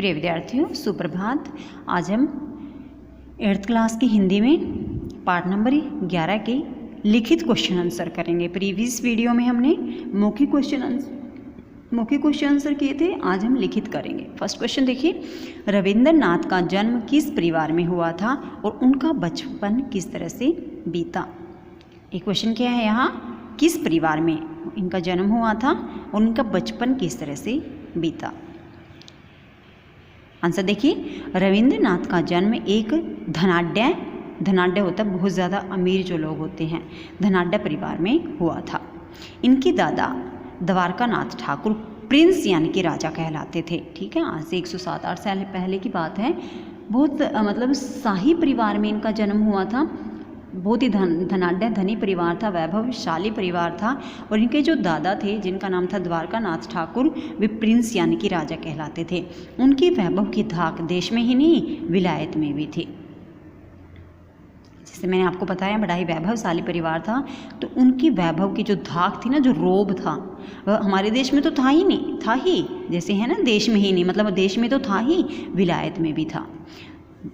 प्रिय विद्यार्थियों, सुप्रभात। आज हम 8th क्लास की हिंदी में पार्ट नंबर 11 के लिखित क्वेश्चन आंसर करेंगे। प्रीवियस वीडियो में हमने मौखिक क्वेश्चन आंसर किए थे, आज हम लिखित करेंगे। फर्स्ट क्वेश्चन देखिए, रविंद्रनाथ का जन्म किस परिवार में हुआ था और उनका बचपन किस तरह से बीता। एक क्वेश्चन क्या है यहाँ, किस परिवार में इनका जन्म हुआ था और उनका बचपन किस तरह से बीता। आंसर देखिए, रविंद्रनाथ का जन्म एक धनाढ्य होता है बहुत ज़्यादा अमीर जो लोग होते हैं, धनाढ्य परिवार में हुआ था। इनके दादा द्वारकानाथ ठाकुर प्रिंस यानी कि राजा कहलाते थे। ठीक है, आज से 107-8 साल पहले की बात है। बहुत मतलब शाही परिवार में इनका जन्म हुआ था। बहुत ही धनाढ्य धनी परिवार था, वैभवशाली परिवार था। और इनके जो दादा थे जिनका नाम था द्वारकानाथ ठाकुर, वे प्रिंस यानी कि राजा कहलाते थे। उनकी वैभव की धाक देश में ही नहीं विलायत में भी थी। जैसे मैंने आपको बताया, बड़ा ही वैभवशाली परिवार था, तो उनकी वैभव की जो धाक थी ना, जो रोब था, वह हमारे देश में तो था ही नहीं, था ही जैसे है ना, देश में ही नहीं, मतलब देश में तो था ही, विलायत में भी था।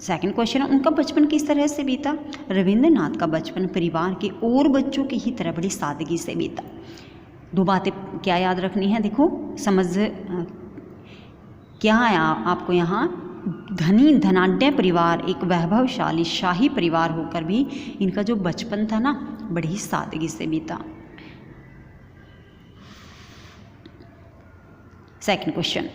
सेकंड क्वेश्चन है, उनका बचपन किस तरह से बीता। रविंद्रनाथ का बचपन परिवार के और बच्चों की ही तरह बड़ी सादगी से बीता। दो बातें क्या याद रखनी है, देखो समझ क्या है आपको यहाँ, धनाढ्य परिवार, एक वैभवशाली शाही परिवार होकर भी इनका जो बचपन था ना, बड़ी ही सादगी से बीता। सेकंड क्वेश्चन,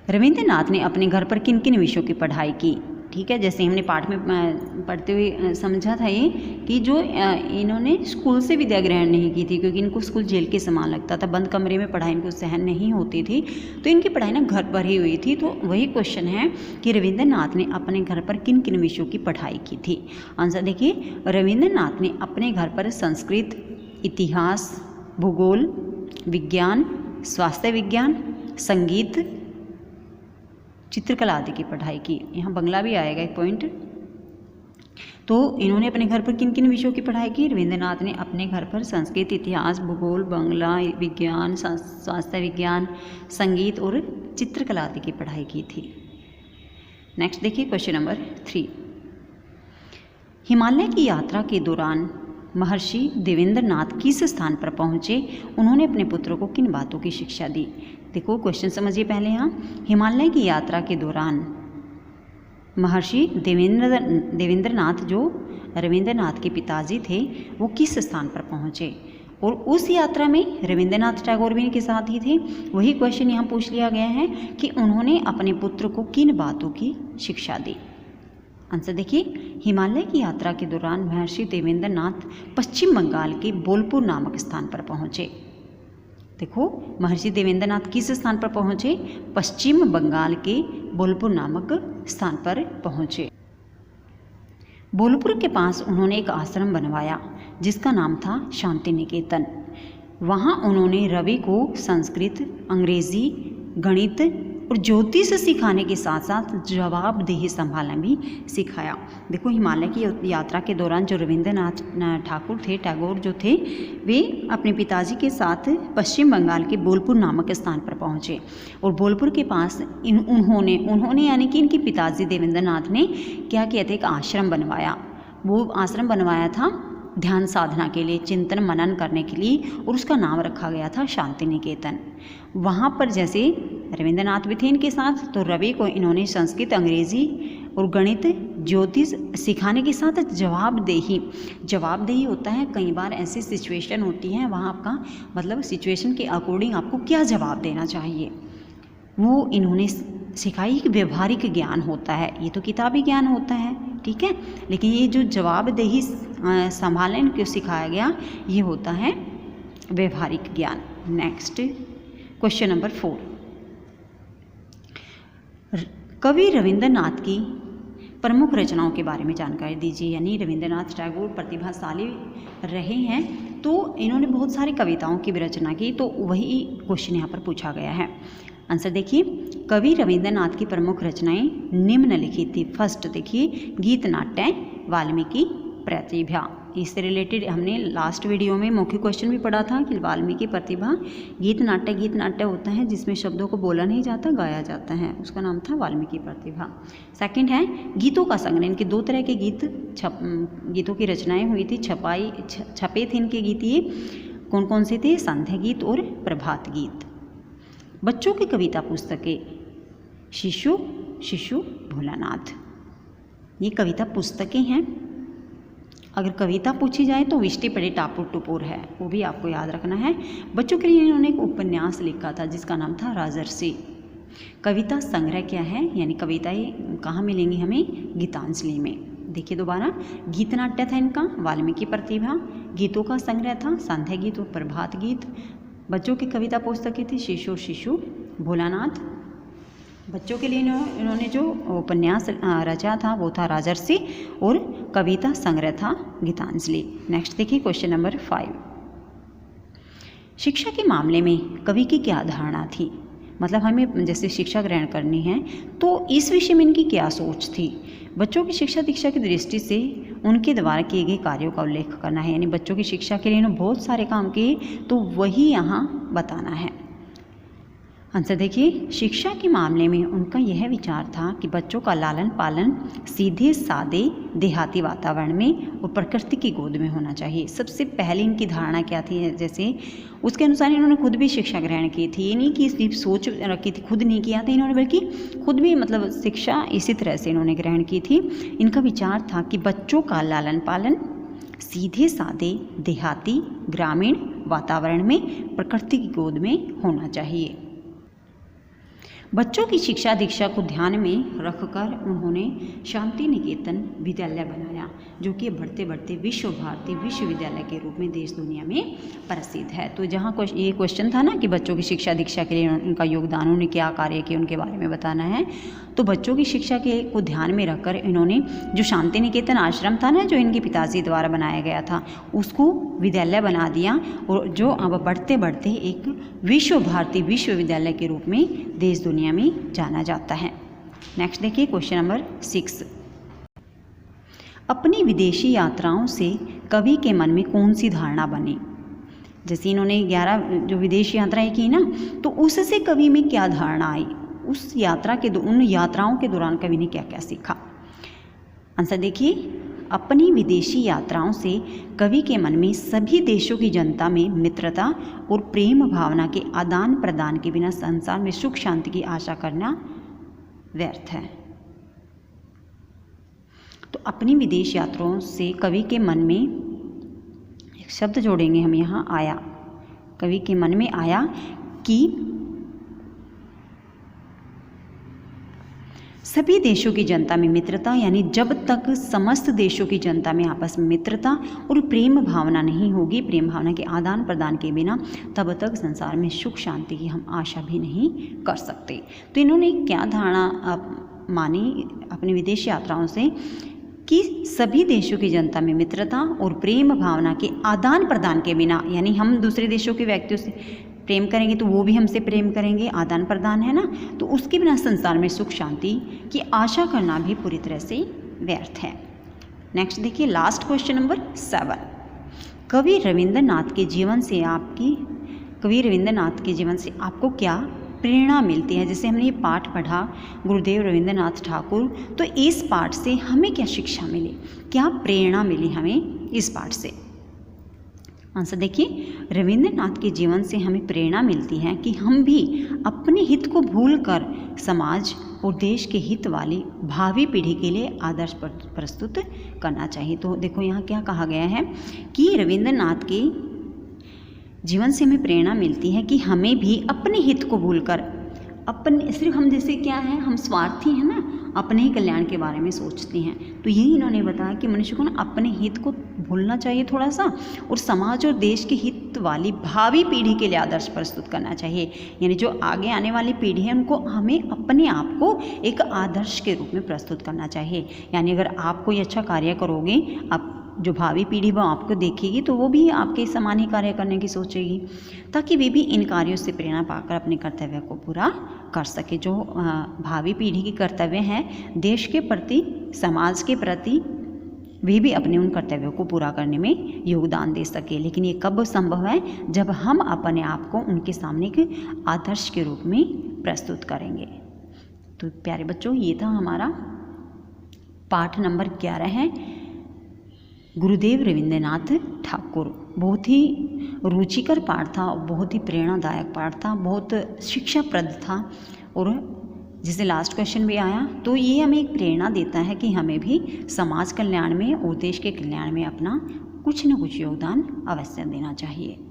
रविंद्रनाथ ने अपने घर पर किन किन विषयों की पढ़ाई की। ठीक है, जैसे हमने पाठ में पढ़ते हुए समझा था ये कि जो इन्होंने स्कूल से विद्या ग्रहण नहीं की थी, क्योंकि इनको स्कूल जेल के समान लगता था, बंद कमरे में पढ़ाई इनको सहन नहीं होती थी, तो इनकी पढ़ाई ना घर पर ही हुई थी। तो वही क्वेश्चन है कि रविंद्रनाथ ने अपने घर पर किन किन विषयों की पढ़ाई की थी। आंसर देखिए, रविंद्रनाथ ने अपने घर पर संस्कृत, इतिहास, भूगोल, विज्ञान, स्वास्थ्य विज्ञान, संगीत, चित्रकला आदि की पढ़ाई की। यहाँ बंगला भी आएगा एक पॉइंट। तो इन्होंने अपने घर पर किन किन विषयों की पढ़ाई की। रविंद्रनाथ ने अपने घर पर संस्कृत, इतिहास, भूगोल, बंगला, विज्ञान, स्वास्थ्य विज्ञान, संगीत और चित्रकला आदि की पढ़ाई की थी। नेक्स्ट देखिए क्वेश्चन नंबर 3, हिमालय की यात्रा के दौरान महर्षि देवेंद्रनाथ किस स्थान पर पहुँचे, उन्होंने अपने पुत्रों को किन बातों की शिक्षा दी। देखो क्वेश्चन समझिए पहले यहाँ, हिमालय की यात्रा के दौरान महर्षि देवेंद्रनाथ जो रविंद्रनाथ के पिताजी थे, वो किस स्थान पर पहुँचे, और उस यात्रा में रविंद्रनाथ टैगोर भी इनके साथ ही थे। वही क्वेश्चन यहाँ पूछ लिया गया है कि उन्होंने अपने पुत्र को किन बातों की शिक्षा दी। आंसर देखिए, हिमालय की यात्रा के दौरान महर्षि देवेंद्रनाथ पश्चिम बंगाल के बोलपुर नामक स्थान पर पहुँचे। देखो, महर्षि देवेंद्रनाथ किस स्थान पर पहुँचे, पश्चिम बंगाल के बोलपुर नामक स्थान पर पहुँचे। बोलपुर के पास उन्होंने एक आश्रम बनवाया जिसका नाम था शांति निकेतन। वहाँ उन्होंने रवि को संस्कृत, अंग्रेजी, गणित और ज्योतिष सिखाने के साथ साथ जवाबदेही संभालना भी सिखाया। देखो, हिमालय की यात्रा के दौरान जो रविंद्रनाथ ठाकुर थे, टैगोर जो थे, वे अपने पिताजी के साथ पश्चिम बंगाल के बोलपुर नामक स्थान पर पहुँचे। और बोलपुर के पास उन्होंने यानी कि इनके पिताजी देवेंद्रनाथ ने क्या किया था, एक आश्रम बनवाया। वो आश्रम बनवाया था ध्यान साधना के लिए, चिंतन मनन करने के लिए, और उसका नाम रखा गया था शांति निकेतन। वहाँ पर जैसे रविंद्रनाथ भी थे इनके साथ, तो रवि को इन्होंने संस्कृत, अंग्रेजी और गणित, ज्योतिष सिखाने के साथ जवाबदेही होता है। कई बार ऐसी सिचुएशन होती है, वहाँ आपका मतलब सिचुएशन के अकॉर्डिंग आपको क्या जवाब देना चाहिए, वो इन्होंने सिखाई। एक व्यवहारिक ज्ञान होता है, ये तो किताबी ज्ञान होता है, ठीक है, लेकिन ये जो जवाबदेही संभालने को सिखाया गया, ये होता है व्यवहारिक ज्ञान। नेक्स्ट क्वेश्चन नंबर 4, कवि रविंद्रनाथ की प्रमुख रचनाओं के बारे में जानकारी दीजिए। यानी रविंद्रनाथ टैगोर प्रतिभाशाली रहे हैं, तो इन्होंने बहुत सारी कविताओं की भी रचना की, तो वही क्वेश्चन यहाँ पर पूछा गया है। आंसर देखिए, कवि रविंद्रनाथ की प्रमुख रचनाएं निम्नलिखित थी। फर्स्ट देखिए, गीत नाट्य वाल्मीकि प्रतिभा। इससे रिलेटेड हमने लास्ट वीडियो में मौखिक क्वेश्चन भी पढ़ा था कि वाल्मीकि प्रतिभा गीत नाट्य होता है जिसमें शब्दों को बोला नहीं जाता, गाया जाता है, उसका नाम था वाल्मीकि प्रतिभा। सेकंड है गीतों का संग्रह। इनके दो तरह के गीतों की रचनाएं हुई थी, छपे थे इनके गीत। ये कौन कौन से थे? संध्या गीत और प्रभात गीत। बच्चों की कविता पुस्तकें शिशु भोलानाथ, ये कविता पुस्तकें हैं। अगर कविता पूछी जाए तो विष्टि पड़े टापुर टुपुर है, वो भी आपको याद रखना है। बच्चों के लिए इन्होंने एक उपन्यास लिखा था जिसका नाम था राजर्षि। कविता संग्रह क्या है, यानी कविताएं कहाँ मिलेंगी हमें? गीतांजलि में। देखिए दोबारा, गीत नाट्य था इनका वाल्मीकि प्रतिभा, गीतों का संग्रह था संध्या गीत और प्रभात गीत। बच्चों की कविता पुस्तकें थी शिशु भोलानाथ। बच्चों के लिए इन्होंने जो उपन्यास रचा था वो था राजर्षि और कविता संग्रह था गीतांजलि। नेक्स्ट देखिए क्वेश्चन नंबर 5। शिक्षा के मामले में कवि की क्या धारणा थी? मतलब हमें जैसे शिक्षा ग्रहण करनी है तो इस विषय में इनकी क्या सोच थी? बच्चों की शिक्षा दीक्षा की दृष्टि से उनके द्वारा किए गए कार्यों का उल्लेख करना है, यानी बच्चों की शिक्षा के लिए इन्होंने बहुत सारे काम किए, तो वही यहाँ बताना है। आंसर देखिए, शिक्षा के मामले में उनका यह विचार था कि बच्चों का लालन पालन सीधे सादे देहाती वातावरण में और प्रकृति की गोद में होना चाहिए। सबसे पहले इनकी धारणा क्या थी, जैसे उसके अनुसार इन्होंने खुद भी शिक्षा ग्रहण की थी। ये नहीं कि सिर्फ सोच रखी थी, खुद नहीं किया था इन्होंने, बल्कि खुद भी मतलब शिक्षा इसी तरह से इन्होंने ग्रहण की थी। इनका विचार था कि बच्चों का लालन पालन सीधे सादे देहाती ग्रामीण वातावरण में प्रकृति की गोद में होना चाहिए। बच्चों की शिक्षा दीक्षा को ध्यान में रखकर उन्होंने शांति निकेतन विद्यालय बनाया, जो कि बढ़ते बढ़ते विश्व भारती विश्वविद्यालय के रूप में देश दुनिया में प्रसिद्ध है। तो जहाँ ये क्वेश्चन था ना कि बच्चों की शिक्षा दीक्षा के लिए उनका योगदान, उन्होंने क्या कार्य किए, उनके बारे में बताना है। तो बच्चों की शिक्षा को ध्यान में रखकर इन्होंने जो शांति निकेतन आश्रम था ना, जो इनके पिताजी द्वारा बनाया गया था, उसको विद्यालय बना दिया, और जो अब बढ़ते बढ़ते एक विश्व भारती विश्वविद्यालय के रूप में देश दुनिया में जाना जाता है। नेक्स्ट देखिए क्वेश्चन नंबर 6। अपनी विदेशी यात्राओं से कवि के मन में कौन सी धारणा बनी? जैसे इन्होंने 11 जो विदेश यात्राएं की ना, तो उससे कवि में क्या धारणा आई? उस यात्रा के उन यात्राओं के दौरान कवि ने क्या क्या सीखा? आंसर देखिए, अपनी विदेशी यात्राओं से कवि के मन में सभी देशों की जनता में मित्रता और प्रेम भावना के आदान प्रदान के बिना संसार में सुख शांति की आशा करना व्यर्थ है। तो अपनी विदेश यात्राओं से कवि के मन में एक शब्द जोड़ेंगे हम यहाँ, आया। कवि के मन में आया कि सभी देशों की जनता में मित्रता, यानी जब तक समस्त देशों की जनता में आपस में मित्रता और प्रेम भावना नहीं होगी, प्रेम भावना के आदान प्रदान के बिना, तब तक संसार में सुख शांति की हम आशा भी नहीं कर सकते। तो इन्होंने क्या धारणा मानी अपनी विदेश यात्राओं से कि सभी देशों की जनता में मित्रता और प्रेम भावना के आदान प्रदान के बिना, यानी हम दूसरे देशों के व्यक्तियों से प्रेम करेंगे तो वो भी हमसे प्रेम करेंगे, आदान प्रदान है ना, तो उसके बिना संसार में सुख शांति की आशा करना भी पूरी तरह से व्यर्थ है। नेक्स्ट देखिए लास्ट क्वेश्चन नंबर 7। कवि रविंद्रनाथ के जीवन से आपको क्या प्रेरणा मिलती है? जैसे हमने ये पाठ पढ़ा गुरुदेव रविंद्रनाथ ठाकुर, तो इस पाठ से हमें क्या शिक्षा मिली, क्या प्रेरणा मिली हमें इस पाठ से? आंसर देखिए, रविंद्रनाथ के जीवन से हमें प्रेरणा मिलती है कि हम भी अपने हित को भूलकर समाज और देश के हित वाली भावी पीढ़ी के लिए आदर्श प्रस्तुत करना चाहिए। तो देखो यहाँ क्या कहा गया है कि रविंद्रनाथ के जीवन से हमें प्रेरणा मिलती है कि हमें भी अपने हित को भूलकर, अपने सिर्फ हम जैसे क्या है, हम स्वार्थी हैं ना, अपने ही कल्याण के बारे में सोचते हैं। तो यही इन्होंने बताया कि मनुष्य को ना अपने हित को भूलना चाहिए थोड़ा सा, और समाज और देश के हित वाली भावी पीढ़ी के लिए आदर्श प्रस्तुत करना चाहिए। यानी जो आगे आने वाली पीढ़ी है उनको हमें अपने आप को एक आदर्श के रूप में प्रस्तुत करना चाहिए। यानी अगर आप कोई अच्छा कार्य करोगे, आप जो भावी पीढ़ी वो आपको देखेगी तो वो भी आपके समान ही कार्य करने की सोचेगी, ताकि वे भी इन कार्यों से प्रेरणा पाकर अपने कर्तव्य को पूरा कर सके। जो भावी पीढ़ी की कर्तव्य हैं देश के प्रति, समाज के प्रति, वे भी अपने उन कर्तव्यों को पूरा करने में योगदान दे सके। लेकिन ये कब संभव है? जब हम अपने आप को उनके सामने एक आदर्श के रूप में प्रस्तुत करेंगे। तो प्यारे बच्चों, ये था हमारा पाठ नंबर 11 है गुरुदेव रविंद्रनाथ ठाकुर। बहुत ही रुचिकर पाठ था, बहुत ही प्रेरणादायक पाठ था, बहुत शिक्षाप्रद था। और जिसे लास्ट क्वेश्चन भी आया तो ये हमें एक प्रेरणा देता है कि हमें भी समाज कल्याण में और देश के कल्याण में अपना कुछ न कुछ योगदान अवश्य देना चाहिए।